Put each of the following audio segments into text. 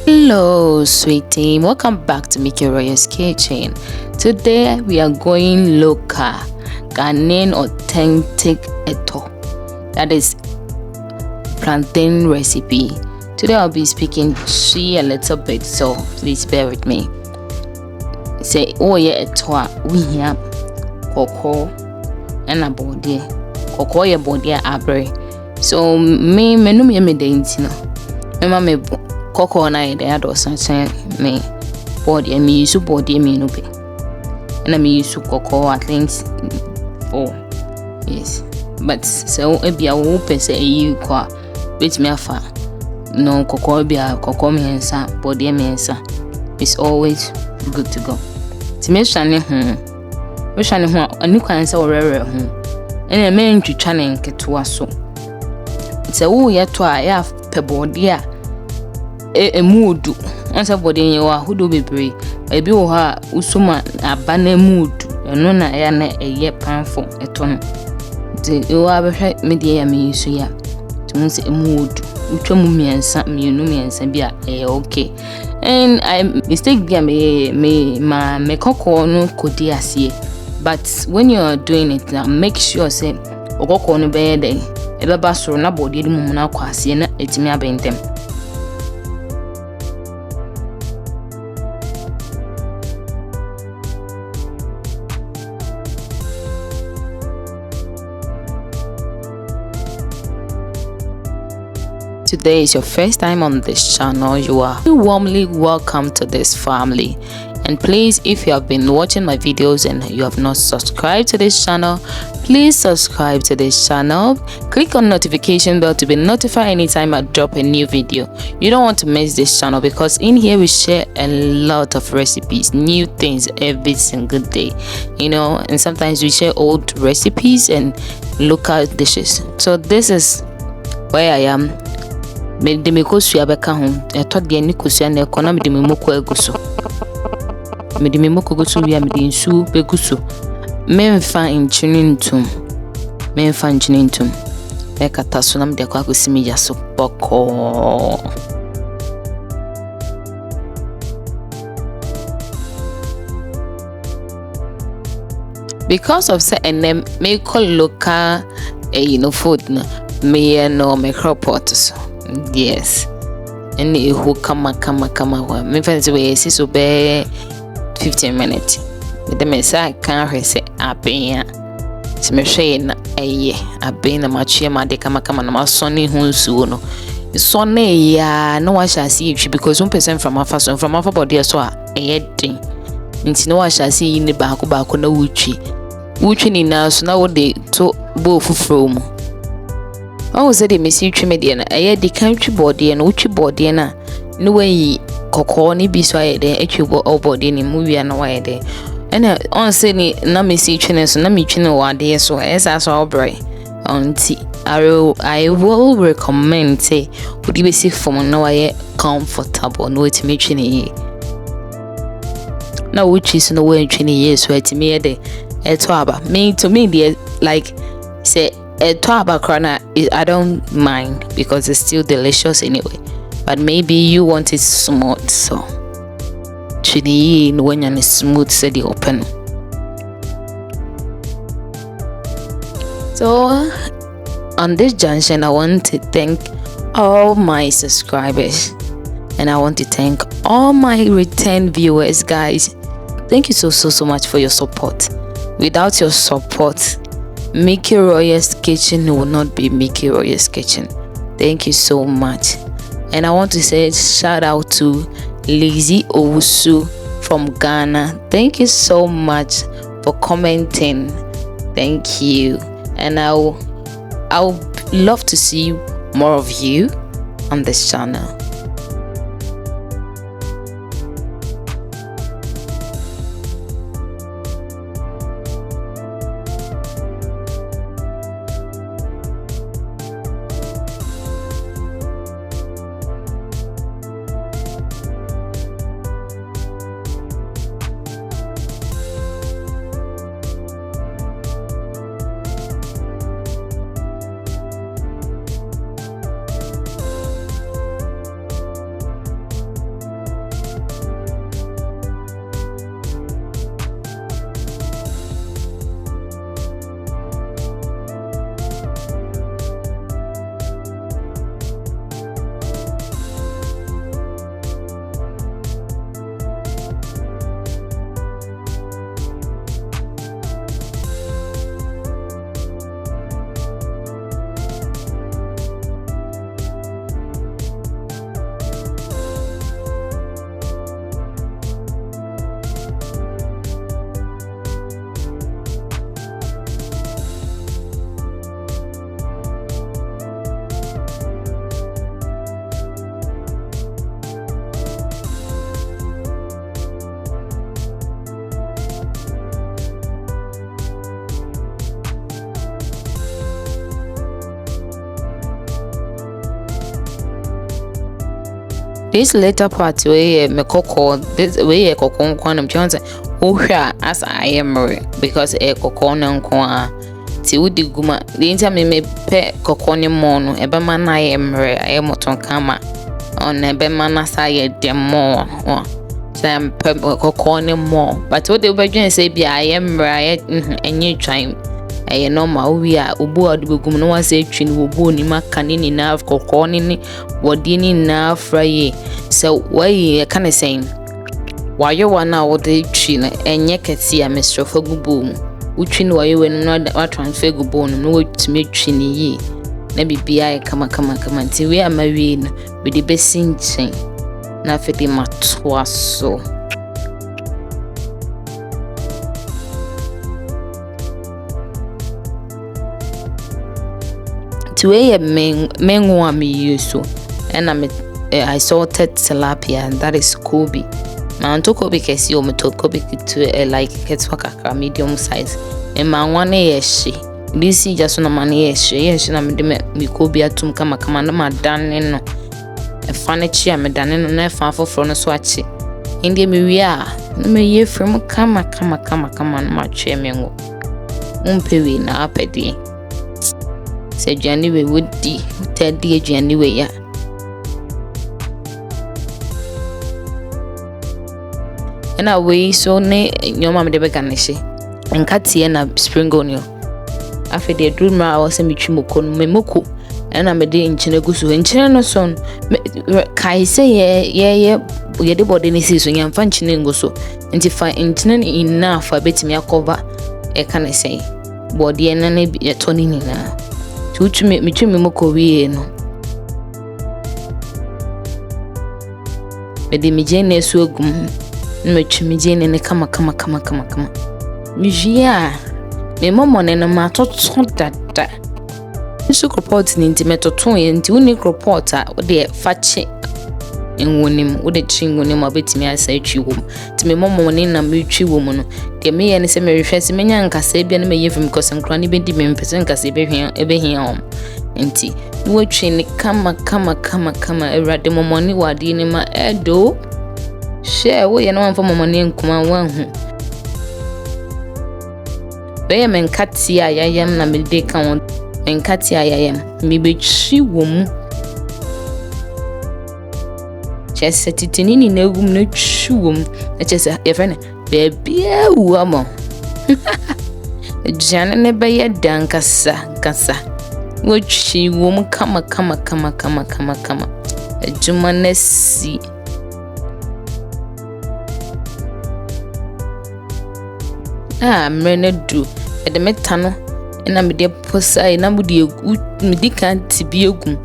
Hello, sweet team. Welcome back to Mickey Roy's Kitchen. Today we are going local, Ghanaian authentic etor. That is plantain recipe. Today I'll be speaking Twi a little bit, so please bear with me. Say, oh yeah, etor. We have cocoa and a body. Cocoa ya body abre. So me no me dentino. Me mama cocoa na ide ado sanchen me body me use body me no be. And me use cocoa at least 4. Yes. But so ebi a wo pese yi kwa bit me afa. No cocoa bia cocoa me ensa body me ensa. It's always good to go. Ti me hwane ho ani kwan se orere ho. Ene me ntwitwa ne nketewa so. Se wo ye to a ya pe body a emudu onse body yen wa hudo bebre ebi wo ha usuma abana mudu eno na ya na eye panfo eto no de wo abehwe media ya me yisu ya tumunse emudu utwa mu miensa bi a okay. And I mistake bia me kokko no kodi ase, but when you are doing it now, make sure say okoko no be dey ebeba soro na body di mu na kwa ase na etimi abentem. Today is your first time on this channel, you are warmly welcome to this family. And please, if you have been watching my videos and you have not subscribed to this channel, please subscribe to this channel. Click on notification bell to be notified anytime I drop a new video. You don't want to miss this channel because in here we share a lot of recipes, new things every single day, you know, and sometimes we share old recipes and local dishes. So this is where I am. Me de me kosu abeka ho eto de ani kosu na ekona me de me moko aguso me de me moko guso bia me de nsu beguso memfa nchinintum e kata so na me de kwa kosimi ya so boko. Because of say enem me call local food na me no me crop pot so. Yes, and who come wa me fancy we see so be 15 minutes with the mesa can say abia ti me hwe na abia na machie ma de kama na masoni hu nsuo no so na ya no wa sha see twi because 1% from afa body so a din nti no wa sha see ni baako na wutwi ni na so na wo de to bo fufuro mu. Oh, said the missy tremedian, a the country body and uchi body na no way cocoa ni be so I there, all body in movie and why there. And on saying na missy chinness, na me chin one day so as I saw bright. Auntie, I will recommend say, would you be sick from no way comfortable, no to me chinny. Now, which is no way chinny years where to me a day, a twaba. Me to me, dear, like say. A twaba crana, I don't mind because it's still delicious anyway. But maybe you want it smooth, so chili when you're smooth, say the open. So on this junction, I want to thank all my subscribers and I want to thank all my return viewers, guys. Thank you so much for your support. Without your support, Mickey Roy's Kitchen will not be Mickey Roy's Kitchen. Thank you so much. And I want to say shout out to Lizzie Owusu from Ghana. Thank you so much for commenting. Thank you. And I'll love to see more of you on this channel. this later part where me cocoa this way cocoa quantum chance as I am because a cocoa non qua ti wudi guma the interme me pe cocoa ni mono ebe man I am moton kama on ebe man aside dem more sam pe cocoa ni more but what they be say be I am right enye twan eye normal we are obu adugum no was etwi ni obu ni maka ni na cocoa ni body ni na fry so why can I say why you wanna what they twi na enye kesi a mestrofa gubu mu utwi ni why we no wa transfer gubu no wotumi twi ni yi na bibia kama nti we ama we no we the best nchen na fedi matwa so to a mengo am use and I salted tilapia and that is Kobe. Now to Kobe kesi o meto Kobe to like ketwaka medium size. And my one she this is just no money she na me Kobe atum kama na ma dan no e furniture me dan no na fa foforo no so achi. Indi me wi a me ye from kama no ma twe me ngo. Umpewi na apedi. Se Johnny we would di teddy Johnny we ya. And away so ne your mama de beganishi. And Katia na spring onion. After the dream I was a michimoko memoko. And I'm a day in Chinegusu and China son. Kai say ye the body in season and functioning go so. And if I intend enough for bet me a cover, can I say? Body and a be a tony na. To me moko we no. But the mijane so gum. Mijane ne kama. Mijia. Me mama ne na ma toto dada. Nso report ni intimate to nti uni report a de fache enwonim wo de chinwonim abetimi asa atwi wom ti me mama ne na me twi wom no de me ye ne se me rehwe se menya nkasa bia ne me ye film because nkra ne bedi me mpese nkasa ebe hia om nti wo twi ne kama ewrade momoni wade ne ma edo share wo ye no amfa momoni nkuma wanhu be me nkati a yayam na me de kan nkati a yayam me be twi wom chese titinini na egum na twum na chese ye friend baby awamo jana ne be ye dankasa wo twi wom kama ejuma na si mrene du ede metano na me de posa na me di kan tibi egum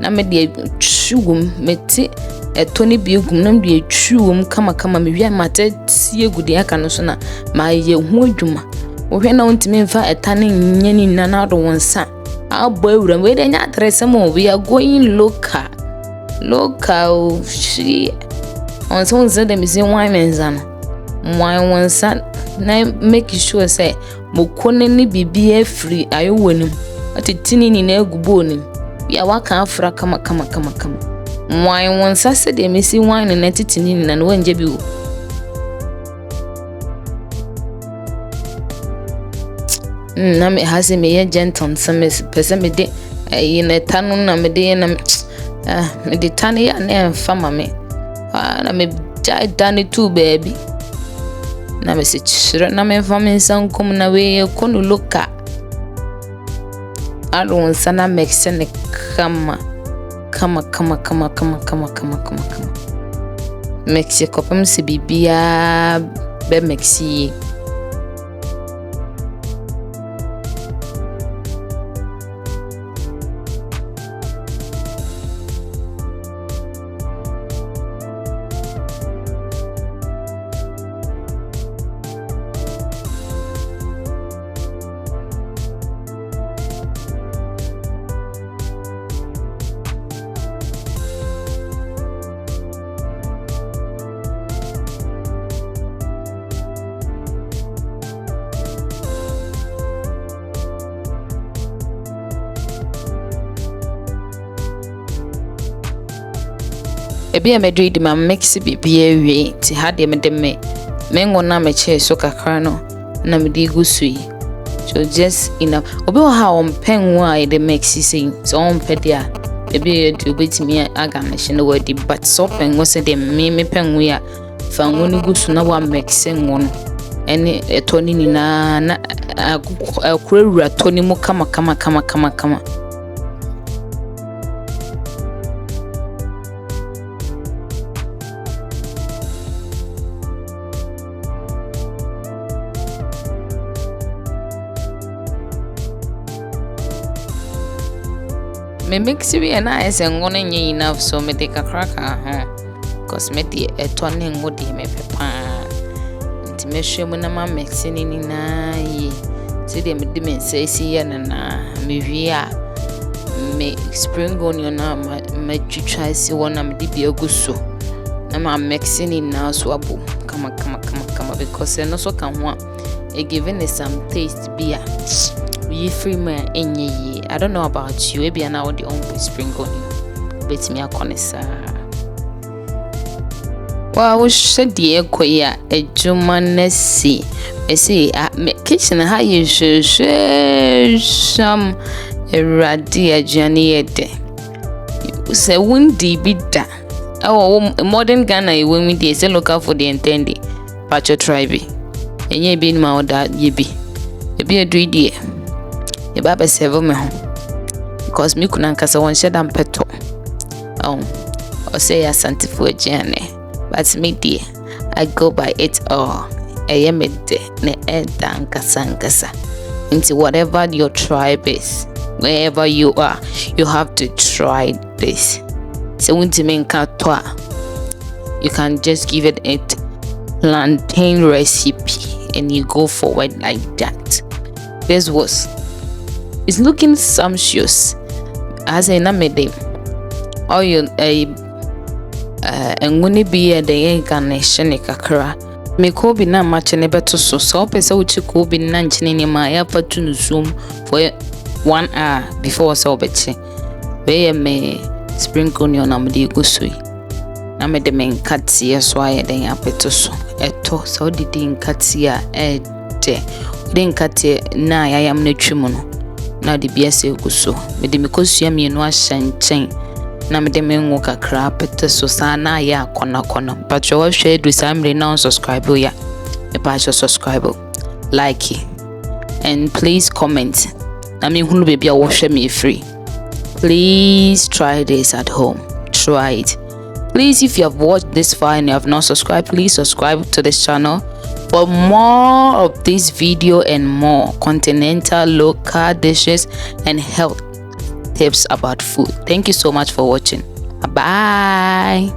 na me de twum meti etoni bi egum na me de twum kama me wi amate tie gude aka no so na ma ye hu adwuma wo hwe na ontimi mfa etane nyani na do wonsa abo ewura we de nya address mo we are going local she on so nze me say wine menzano wine wonsa na make sure say mokone ni bibia free ayo wonim atitini ni na egubo onim ya waka afra kama wine wonsa se de me say wine na titini ni na wanje bi wo na me hase me ye gentle some pese me de na tanu na me de na me de tanu ya na fama me na me jai dani too baby na me se chira na me fama nsankom na we kono loka alon sana mexe ne kama mexe kopam se bibia be mexi ebi a medri di ma mix bibi ewie ti ha de me ngo na me che so kakra no na me di gu so yi. So just enough. Obi ha on pen wa e de mix say so on pe dia ebi do betimi aga na hye no wadi but so pen wo se de me pen we a fa ngo ni gu so na wa mix ngo no ene eto ni na akurawura to ni mu kama. Me mix we na ese ngo na nyi enough so me de kakra ka cause me de eto ni ngo de me pepa nti me hwemu na ma mix ni na yi se de me de me say si ya na me wi a me spring onion na ma twitwa si wona me de bi aguso na ma mix ni na so abo kama because no so kan ho a e giving it some taste bia we free man enye. I don't know about you, maybe now the on spring onion bet me akonesa. Well, we should the echo ya a jumanesi. I see kitchen how you should some radia journey de. Say windy bidda. Oh, modern Ghana you will me say local for the intended patch tribe. And ye be my that ye be. Ye be a dreedy. Ye baba serve me because me couldn't cast one shed and peto. Or say a santifu journey. But me dear, I go by it all. I am a de ne sankasa. Into whatever your tribe is, wherever you are, you have to try this. So when to make katwa, you can just give it a plantain recipe and you go forward like that. This was. It's looking sumptuous. As a namede, or you and when it be a day Ghanaian kakra. Me ko bi na match ne beto so pesa uchi ko bi na nchine ni ma ya patu zoom for 1 hour before so bechi. We me spring onion am de gusui. Na me de men katia so aye den apeto so. Eto so di katia de. Den katia na ya yam na twemu no. Na de biase guso me de mekosua me no ahyanchen na me de menwo kakra pete so sana ya kona but you share do samre now subscribe ya me pa subscribe like and please comment na me hunu baby a wo hwe me free. Please try this at home. Try it. Please, if you have watched this far and you have not subscribed, please subscribe to this channel for more of this video and more continental, local dishes and health tips about food. Thank you so much for watching. Bye.